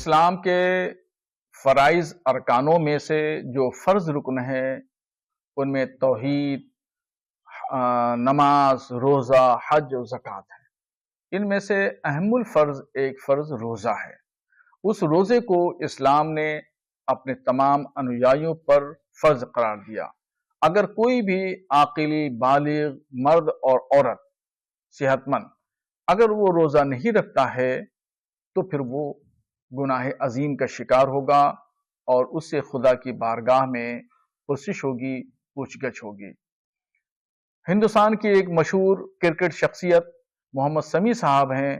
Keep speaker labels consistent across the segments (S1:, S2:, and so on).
S1: اسلام کے فرائض ارکانوں میں سے جو فرض رکن ہے ان میں توحید، نماز، روزہ، حج و زکوٰۃ ہے۔ ان میں سے اہم الفرض ایک فرض روزہ ہے۔ اس روزے کو اسلام نے اپنے تمام انویائیوں پر فرض قرار دیا۔ اگر کوئی بھی عاقل بالغ مرد اور عورت صحت مند اگر وہ روزہ نہیں رکھتا ہے تو پھر وہ گناہ عظیم کا شکار ہوگا اور اس سے خدا کی بارگاہ میں پرسش ہوگی، پوچھ گچھ ہوگی۔ ہندوستان کی ایک مشہور کرکٹ شخصیت محمد سمیع صاحب ہیں۔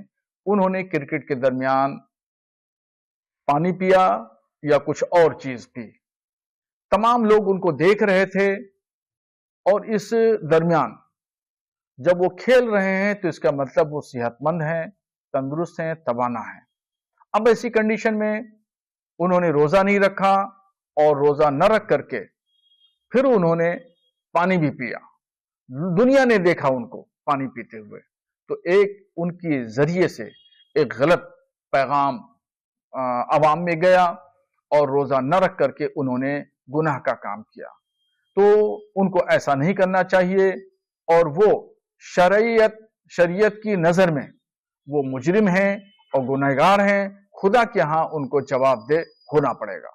S1: انہوں نے کرکٹ کے درمیان پانی پیا یا کچھ اور چیز پی۔ تمام لوگ ان کو دیکھ رہے تھے اور اس درمیان جب وہ کھیل رہے ہیں تو اس کا مطلب وہ صحت مند ہیں، تندرست ہیں، توانا ہیں۔ اب ایسی کنڈیشن میں انہوں نے روزہ نہیں رکھا اور روزہ نہ رکھ کر کے پھر انہوں نے پانی بھی پیا۔ دنیا نے دیکھا ان کو پانی پیتے ہوئے، تو ایک ان کی ذریعے سے ایک غلط پیغام عوام میں گیا اور روزہ نہ رکھ کر کے انہوں نے گناہ کا کام کیا۔ تو ان کو ایسا نہیں کرنا چاہیے اور وہ شریعت کی نظر میں وہ مجرم ہیں اور گنہگار ہیں۔ خدا کے ہاں ان کو جواب دہ ہونا پڑے گا۔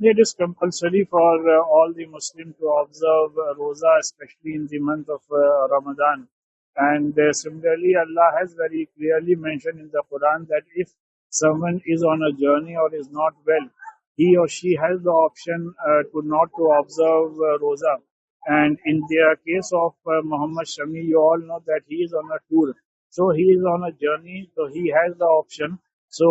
S2: It is compulsory for all the Muslims to observe Roza, especially in the month of Ramadan. And similarly, Allah has very clearly mentioned in the Quran that if someone is on a journey or is not well, he or she has the option to observe Roza. And in the case of Muhammad Shami, you all know that he is on a tour. So he is on a journey, so he has the option so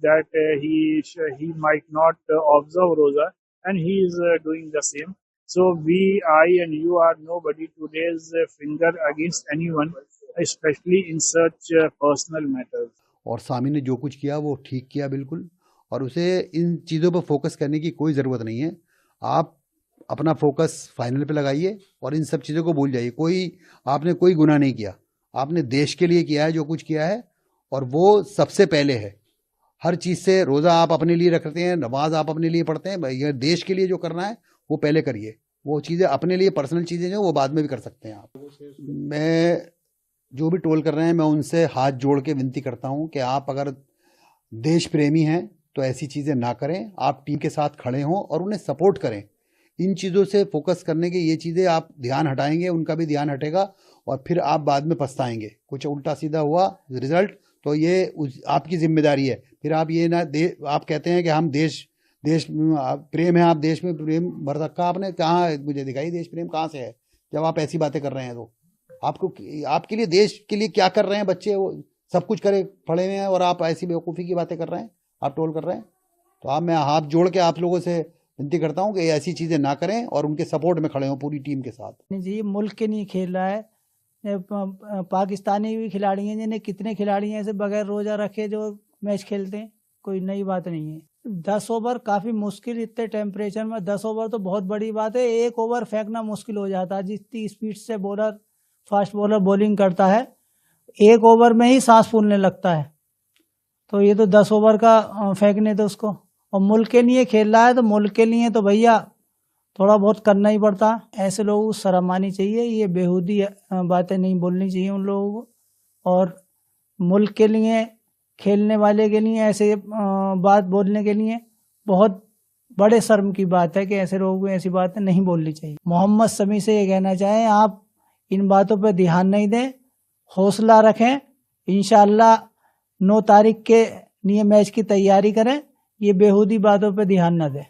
S2: that he might not observe Roza, and he is doing the same. So I and you are nobody to raise a finger against anyone, especially in such personal matters.
S3: اور سامی نے جو کچھ کیا وہ ٹھیک کیا بالکل، اور اسے ان چیزوں پہ فوکس کرنے کی کوئی ضرورت نہیں ہے۔ آپ اپنا فوکس فائنل پہ لگائیے اور ان سب چیزوں کو بھول جائیے۔ آپ نے کوئی گناہ نہیں کیا، آپ نے دیش کے لیے کیا ہے جو کچھ کیا ہے، اور وہ سب سے پہلے ہے۔ ہر چیز سے روزہ آپ اپنے لیے رکھتے ہیں، نماز آپ اپنے لیے پڑھتے ہیں، یہ دیش کے لیے جو کرنا ہے وہ پہلے کریے۔ وہ چیزیں اپنے لیے پرسنل چیزیں جو وہ بعد میں بھی کر سکتے ہیں آپ۔ میں جو بھی ٹول کر رہے ہیں میں ان سے ہاتھ جوڑ کے ونتی کرتا ہوں کہ آپ اگر دیش پریمی ہیں تو ایسی چیزیں نہ کریں، آپ ٹیم کے ساتھ کھڑے ہوں اور انہیں سپورٹ کریں۔ ان چیزوں سے فوکس کرنے کے یہ چیزیں آپ دھیان ہٹائیں گے، ان کا بھی دھیان ہٹے گا اور پھر آپ بعد میں پچھتائیں گے۔ کچھ الٹا سیدھا ہوا رزلٹ تو یہ آپ کی ذمہ داری ہے۔ پھر آپ یہ نہ آپ کہتے ہیں کہ ہم دیش پریم ہے، آپ دیش میں پریم بھر رکھا آپ نے، کہاں مجھے دکھائی دیش پریم کہاں سے ہے جب آپ ایسی باتیں کر رہے ہیں؟ تو آپ کے لیے دیش کے لیے کیا کر رہے ہیں بچے؟ وہ سب کچھ کرے پڑے ہوئے ہیں اور آپ ایسی بیوقوفی کی باتیں کر رہے ہیں، آپ ٹول کر رہے ہیں۔ تو میں ہاتھ جوڑ کے آپ لوگوں سے ونتی کرتا ہوں کہ ایسی چیزیں نہ کریں اور ان کے سپورٹ میں کھڑے ہوں پوری ٹیم کے ساتھ۔
S4: جی ملک کے نہیں کھیل رہا ہے، پاکستانی بھی کھلاڑی ہیں، جنہیں کتنے کھلاڑی ہیں ایسے بغیر روزہ رکھے جو میچ کھیلتے ہیں، کوئی نئی بات نہیں ہے۔ 10 اوور کافی مشکل، اتنے ٹیمپریچر میں 10 اوور تو بہت بڑی بات ہے۔ 1 اوور پھینکنا مشکل ہو جاتا ہے، جتنی اسپیڈ سے فاسٹ بولر بولنگ کرتا ہے 1 اوور میں ہی سانس پھولنے لگتا ہے۔ تو یہ تو 10 اوور کا پھینکنے تو اس کو، اور ملک کے لیے کھیل رہا ہے تو ملک کے لیے تو بھیا تھوڑا بہت کرنا ہی پڑتا۔ ایسے لوگوں کو شرم آنی چاہیے، یہ بیہودی باتیں نہیں بولنی چاہیے ان لوگوں کو، اور ملک کے لیے کھیلنے والے کے لیے ایسے بات بولنے کے لیے بہت بڑے شرم کی بات ہے کہ ایسے لوگوں کو ایسی باتیں نہیں بولنی چاہیے۔ محمد سمیع سے یہ کہنا چاہیں آپ ان باتوں پہ دھیان نہیں دیں، حوصلہ رکھیں، انشاءاللہ 9 تاریخ کے لیے میچ کی تیاری کریں، یہ بیہودی باتوں پہ دھیان نہ دیں۔